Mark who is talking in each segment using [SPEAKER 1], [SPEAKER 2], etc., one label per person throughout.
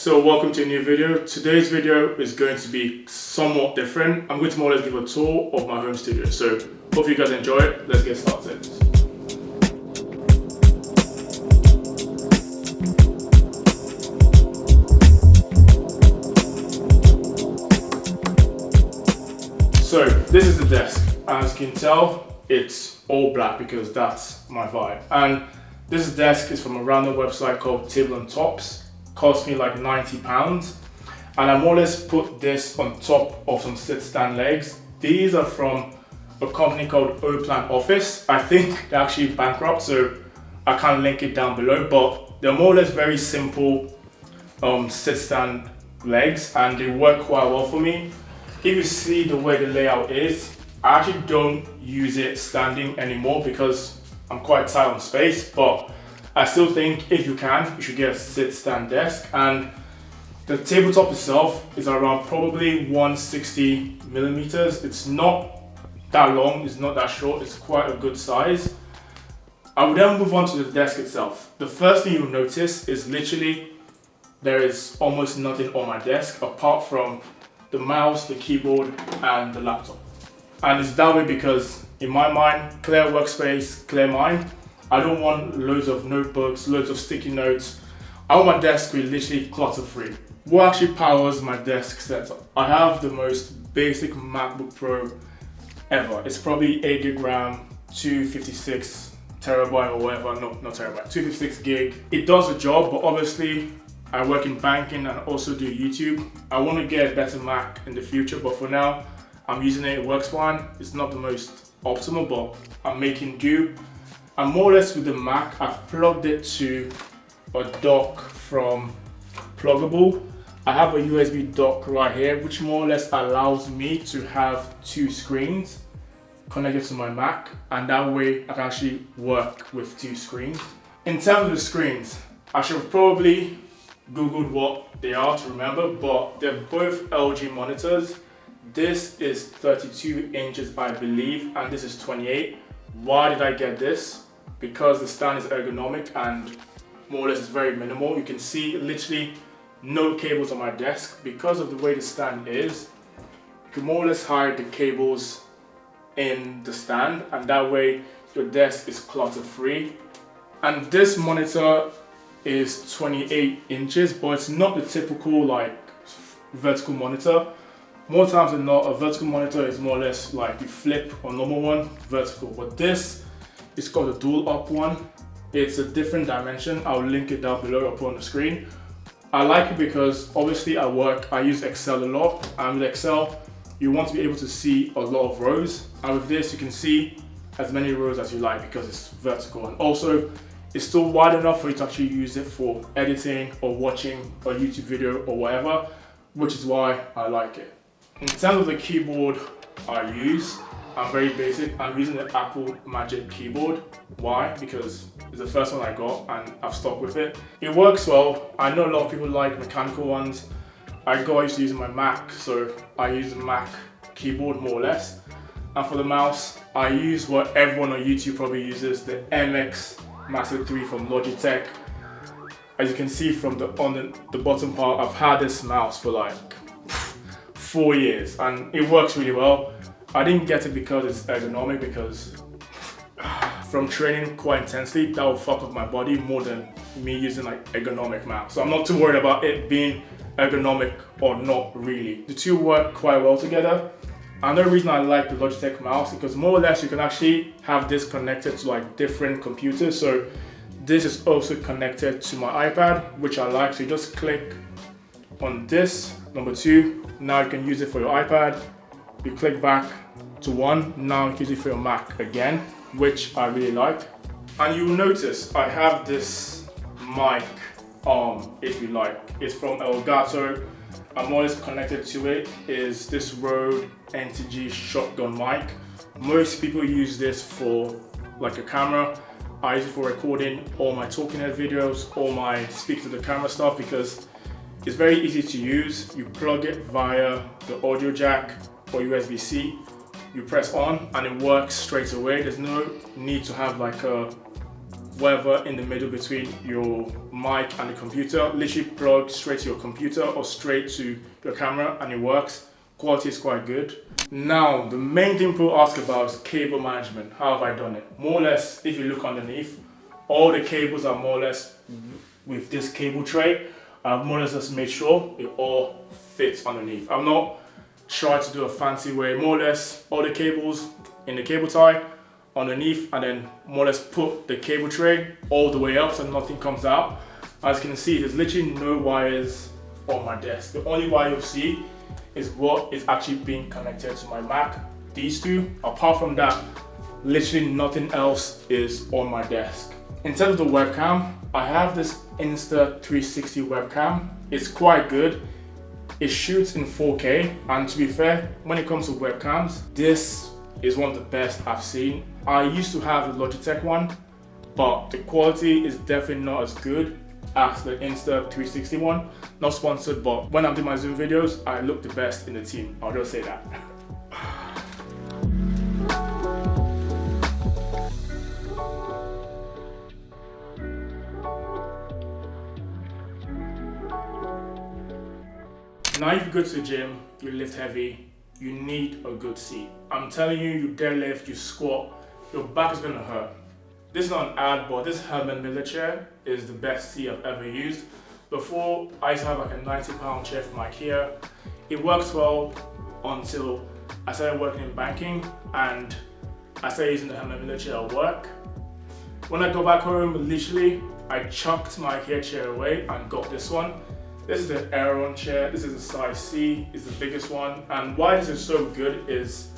[SPEAKER 1] So welcome to a new video. Today's video is going to be somewhat different. I'm going to more or less give a tour of my home studio. So hope you guys enjoy it. Let's get started. So this is the desk. As you can tell, it's all black because that's my vibe. And this desk is from a random website called Table and Tops. Cost me like £90, and I more or less put this on top of some sit stand legs. These are from a company called Oplan Office. I think they're actually bankrupt, so I can't link it down below, but they're more or less very simple sit stand legs, and they work quite well for me. If you see the way the layout is, I actually don't use it standing anymore because I'm quite tight on space, but I still think if you can, you should get a sit-stand desk. And the tabletop itself is around probably 160 millimeters. It's not that long, it's not that short, it's quite a good size. I will then move on to the desk itself. The first thing you'll notice is literally there is almost nothing on my desk apart from the mouse, the keyboard, and the laptop. And it's that way because in my mind, clear workspace, clear mind. I don't want loads of notebooks, loads of sticky notes. I want my desk to be literally clutter-free. What actually powers my desk setup? I have the most basic MacBook Pro ever. It's probably 8 gig RAM, 256 terabyte or whatever, no, not terabyte, 256 gig. It does the job, but obviously I work in banking and also do YouTube. I want to get a better Mac in the future, but for now, I'm using it, it works fine. It's not the most optimal, but I'm making do. And more or less with the Mac, I've plugged it to a dock from Pluggable. I have a USB dock right here, which more or less allows me to have two screens connected to my Mac, and that way I can actually work with two screens. In terms of the screens, I should have probably Googled what they are to remember, but they're both LG monitors. This is 32 inches, I believe, and this is 28. Why did I get this? Because the stand is ergonomic and more or less is very minimal. You can see literally no cables on my desk. Because of the way the stand is, you can more or less hide the cables in the stand, and that way your desk is clutter free. And this monitor is 28 inches, but it's not the typical like vertical monitor. More times than not, a vertical monitor is more or less like you flip a normal one, vertical. But this is called a dual up one. It's a different dimension. I'll link it down below or put on the screen. I like it because obviously at work, I use Excel a lot. And with Excel, you want to be able to see a lot of rows. And with this, you can see as many rows as you like because it's vertical. And also, it's still wide enough for you to actually use it for editing or watching a YouTube video or whatever, which is why I like it. In terms of the keyboard I use, I'm very basic. I'm using the Apple Magic keyboard. Why? Because it's the first one I got and I've stuck with it. It works well. I know a lot of people like mechanical ones. I got used to using my Mac, so I use the Mac keyboard more or less. And for the mouse, I use what everyone on YouTube probably uses, the MX Master 3 from Logitech. As you can see from the bottom part, I've had this mouse for like 4 years and it works really well. I didn't get it because it's ergonomic, because from training quite intensely, that will fuck up my body more than me using like ergonomic mouse. So I'm not too worried about it being ergonomic or not really. The two work quite well together. Another reason I like the Logitech mouse is because more or less you can actually have this connected to like different computers. So this is also connected to my iPad, which I like. So you just click on this, number 2. Now you can use it for your iPad. You click back to 1, now you can use it for your Mac again, which I really like. And you will notice I have this mic arm, if you like. It's from Elgato. I'm always connected to it is this Rode NTG shotgun mic. Most people use this for like a camera. I use it for recording all my talking head videos, all my speak to the camera stuff, because it's very easy to use. You plug it via the audio jack or USB-C, you press on and it works straight away. There's no need to have like a whatever in the middle between your mic and the computer. Literally plug straight to your computer or straight to your camera and it works. Quality is quite good. Now, the main thing people ask about is cable management. How have I done it? More or less, if you look underneath, all the cables are more or less with this cable tray. I've more or less just made sure it all fits underneath. I'm not trying to do a fancy way. More or less, all the cables in the cable tie underneath, and then more or less put the cable tray all the way up so nothing comes out. As you can see, there's literally no wires on my desk. The only wire you'll see is what is actually being connected to my Mac. These two. Apart from that, literally nothing else is on my desk. In terms of the webcam, I have this Insta360 webcam. It's quite good. It shoots in 4K, and to be fair, when it comes to webcams, this is one of the best I've seen. I used to have the Logitech one, but the quality is definitely not as good as the Insta360 one. Not sponsored, but when I'm doing my Zoom videos, I look the best in the team. I'll just say that. Now if you go to the gym, you lift heavy, you need a good seat. I'm telling you, you deadlift, you squat, your back is gonna hurt. This is not an ad, but this Herman Miller chair is the best seat I've ever used. Before, I used to have like a 90-pound chair from IKEA. It worked well until I started working in banking and I started using the Herman Miller chair at work. When I got back home, literally, I chucked my IKEA chair away and got this one. This is the Aeron chair. This is a size C, it's the biggest one. And why this is so good is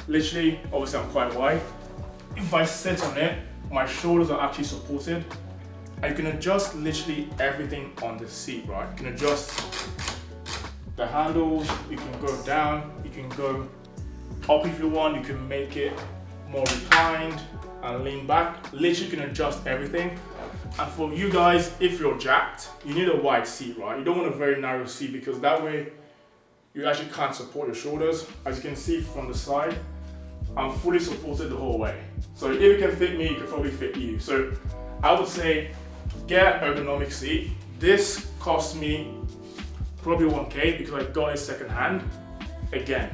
[SPEAKER 1] literally, obviously I'm quite wide. If I sit on it, my shoulders are actually supported. And you can adjust literally everything on the seat, right? You can adjust the handles, you can go down, you can go up if you want, you can make it more reclined and lean back. Literally you can adjust everything. And for you guys, if you're jacked, you need a wide seat, right? You don't want a very narrow seat because that way you actually can't support your shoulders. As you can see from the side, I'm fully supported the whole way. So if it can fit me, it can probably fit you. So I would say get an ergonomic seat. This cost me probably 1K because I got it second hand. Again,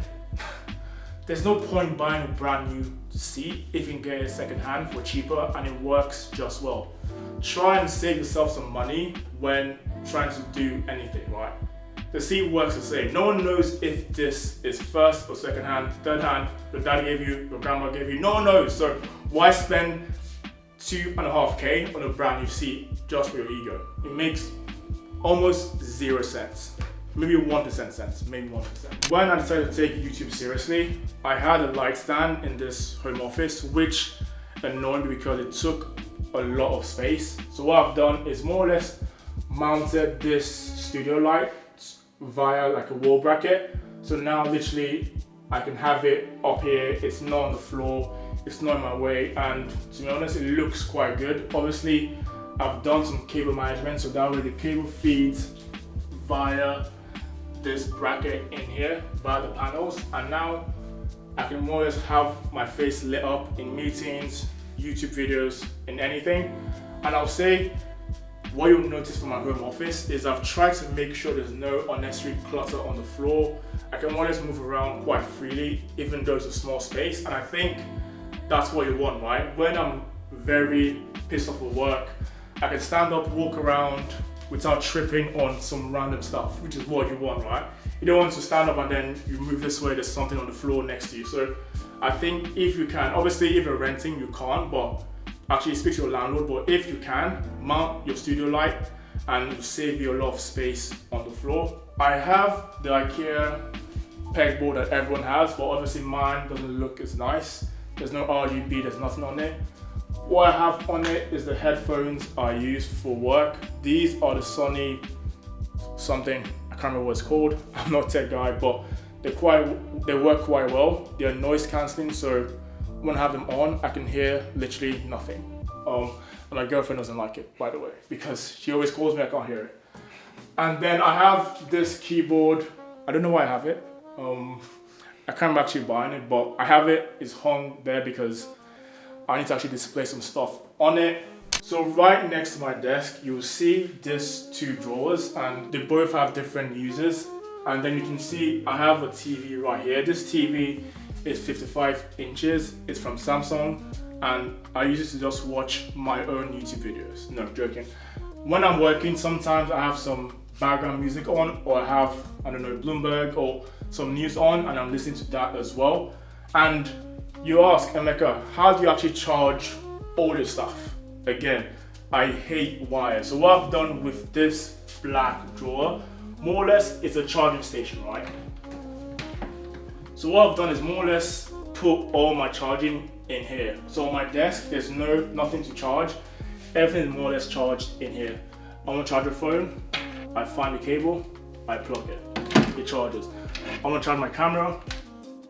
[SPEAKER 1] there's no point buying a brand new seat if you can get it second hand for cheaper and it works just well. Try and save yourself some money when trying to do anything, right? The seat works the same. No one knows if this is first or second hand, third hand, your dad gave you, your grandma gave you, no one knows. So why spend 2.5K on a brand new seat just for your ego? It makes almost 0 sense. Maybe 1% sense, maybe 1%. When I decided to take YouTube seriously, I had a light stand in this home office, which annoyed me because it took a lot of space. So what I've done is more or less mounted this studio light via like a wall bracket. So now literally I can have it up here, it's not on the floor, it's not in my way, and to be honest, it looks quite good. Obviously, I've done some cable management, so that way the cable feeds via this bracket in here, via the panels, and now I can more or less have my face lit up in meetings, YouTube videos, in anything. And I'll say, what you'll notice from my home office is I've tried to make sure there's no unnecessary clutter on the floor. I can more or less move around quite freely, even though it's a small space. And I think that's what you want, right? When I'm very pissed off at work, I can stand up, walk around without tripping on some random stuff, which is what you want, right? You don't want to stand up and then you move this way, there's something on the floor next to you. So I think if you can, obviously if you're renting, you can't, but actually speak to your landlord, but if you can, mount your studio light and it'll save you a lot of space on the floor. I have the IKEA pegboard that everyone has, but obviously mine doesn't look as nice. There's no RGB, there's nothing on it. What I have on it is the headphones I use for work. These are the Sony something, I can't remember what it's called. I'm not a tech guy, but they work quite well. They're noise cancelling, so when I have them on, I can hear literally nothing. And my girlfriend doesn't like it, by the way, because she always calls me, I can't hear it. And then I have this keyboard. I don't know why I have it. I can't actually buy it, but I have it. It's hung there because I need to actually display some stuff on it. So right next to my desk, you'll see these two drawers, and they both have different uses. And then you can see I have a TV right here. This TV is 55 inches. It's from Samsung, and I use it to just watch my own YouTube videos. No, joking. When I'm working, sometimes I have some background music on, or I have, I don't know, Bloomberg or some news on, and I'm listening to that as well. And you ask, Emeka, how do you actually charge all this stuff? Again, I hate wires. So what I've done with this black drawer, more or less, it's a charging station, right? So what I've done is more or less put all my charging in here. So on my desk, there's nothing to charge. Everything is more or less charged in here. I want to charge a phone, I find the cable, I plug it charges. I want to charge my camera,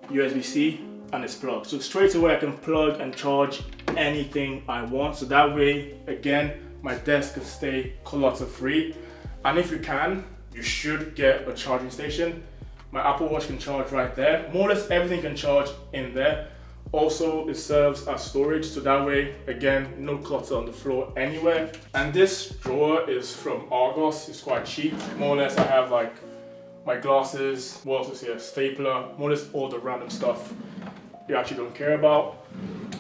[SPEAKER 1] USB-C, and it's plugged. So straight away I can plug and charge anything I want. So that way, again, my desk can stay clutter free. And if you can, you should get a charging station. My Apple Watch can charge right there. More or less everything can charge in there. Also, it serves as storage, so that way, again, no clutter on the floor anywhere. And this drawer is from Argos. It's quite cheap. More or less I have like my glasses, what else is here, stapler, more or less all the random stuff you actually don't care about.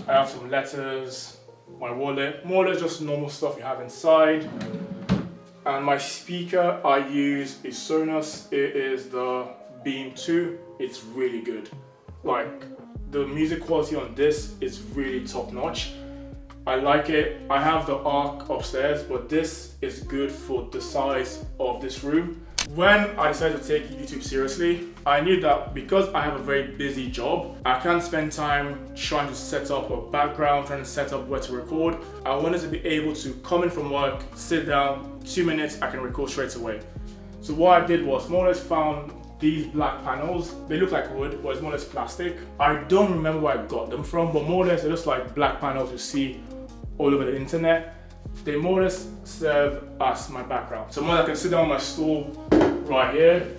[SPEAKER 1] I have some letters, my wallet, more or less just normal stuff you have inside. And my speaker I use is Sonos. It is the Beam 2. It's really good. Like, the music quality on this is really top notch. I like it. I have the Arc upstairs, but this is good for the size of this room. When I decided to take YouTube seriously, I knew that because I have a very busy job, I can't spend time trying to set up a background, trying to set up where to record. I wanted to be able to come in from work, sit down, 2 minutes, I can record straight away. So what I did was more or less found these black panels. They look like wood, but it's more or less plastic. I don't remember where I got them from, but more or less it looks like black panels you see all over the internet. They more or less serve as my background. So more I can sit down on my stool right here,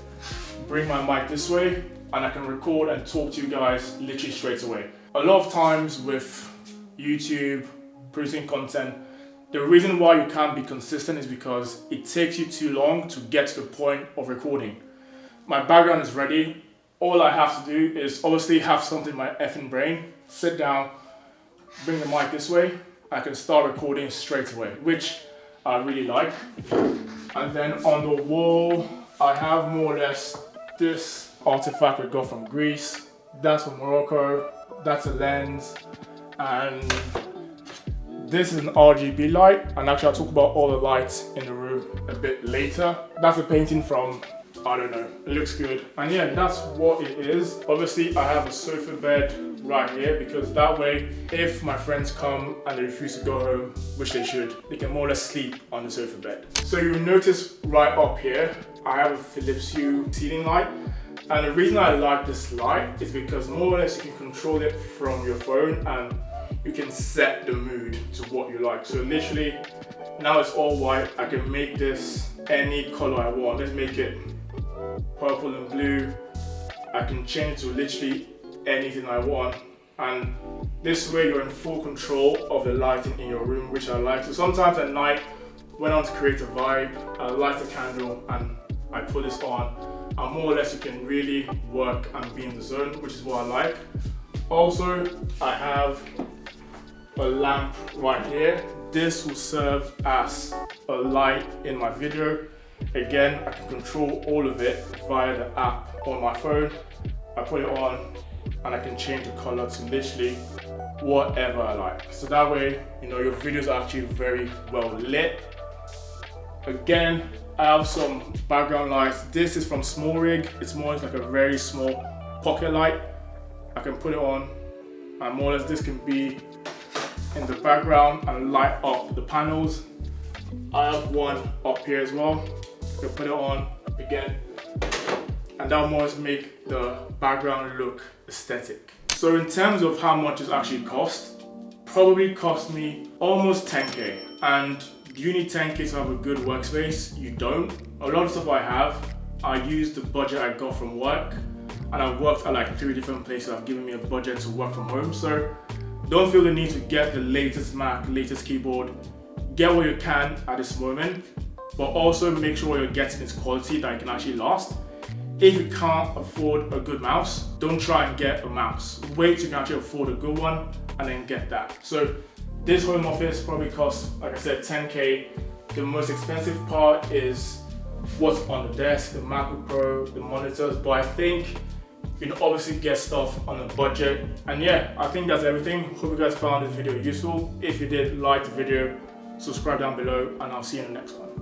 [SPEAKER 1] bring my mic this way, and I can record and talk to you guys literally straight away. A lot of times with YouTube, producing content, the reason why you can't be consistent is because it takes you too long to get to the point of recording. My background is ready. All I have to do is obviously have something in my effing brain, sit down, bring the mic this way, I can start recording straight away, which I really like. And then on the wall, I have more or less this artifact we got from Greece. That's from Morocco. That's a lens. And this is an RGB light. And actually I'll talk about all the lights in the room a bit later. That's a painting from, I don't know, it looks good. And yeah, that's what it is. Obviously I have a sofa bed right here because that way, if my friends come and they refuse to go home, which they should, they can more or less sleep on the sofa bed. So you'll notice right up here, I have a Philips Hue ceiling light. And the reason I like this light is because more or less you can control it from your phone and you can set the mood to what you like. So literally, now it's all white. I can make this any color I want. Let's make it purple and blue. I can change to literally anything I want. And this way you're in full control of the lighting in your room, which I like. So sometimes at night, when I want to create a vibe, I light a candle and I put this on. And more or less you can really work and be in the zone, which is what I like. Also, I have a lamp right here. This will serve as a light in my video. Again, I can control all of it via the app on my phone. I put it on and I can change the color to literally whatever I like. So that way, you know, your videos are actually very well lit. Again, I have some background lights. This is from Small Rig. It's more like a very small pocket light. I can put it on and more or less this can be in the background and light up the panels. I have one up here as well. I can put it on again and that will more or less make the background look aesthetic. So in terms of how much it actually cost, probably cost me almost 10k. And do you need 10k to have a good workspace? You don't. A lot of stuff I have, I use the budget I got from work, and I've worked at like 3 different places that have given me a budget to work from home. So don't feel the need to get the latest Mac, latest keyboard. get what you can at this moment, but also make sure what you're getting is quality that you can actually last. If you can't afford a good mouse, don't try and get a mouse. Wait till you can actually afford a good one and then get that. So this home office probably costs, like I said, 10K. The most expensive part is what's on the desk, the MacBook Pro, the monitors, but I think you can obviously get stuff on a budget. And yeah, I think that's everything. Hope you guys found this video useful. If you did, like the video, subscribe down below, and I'll see you in the next one.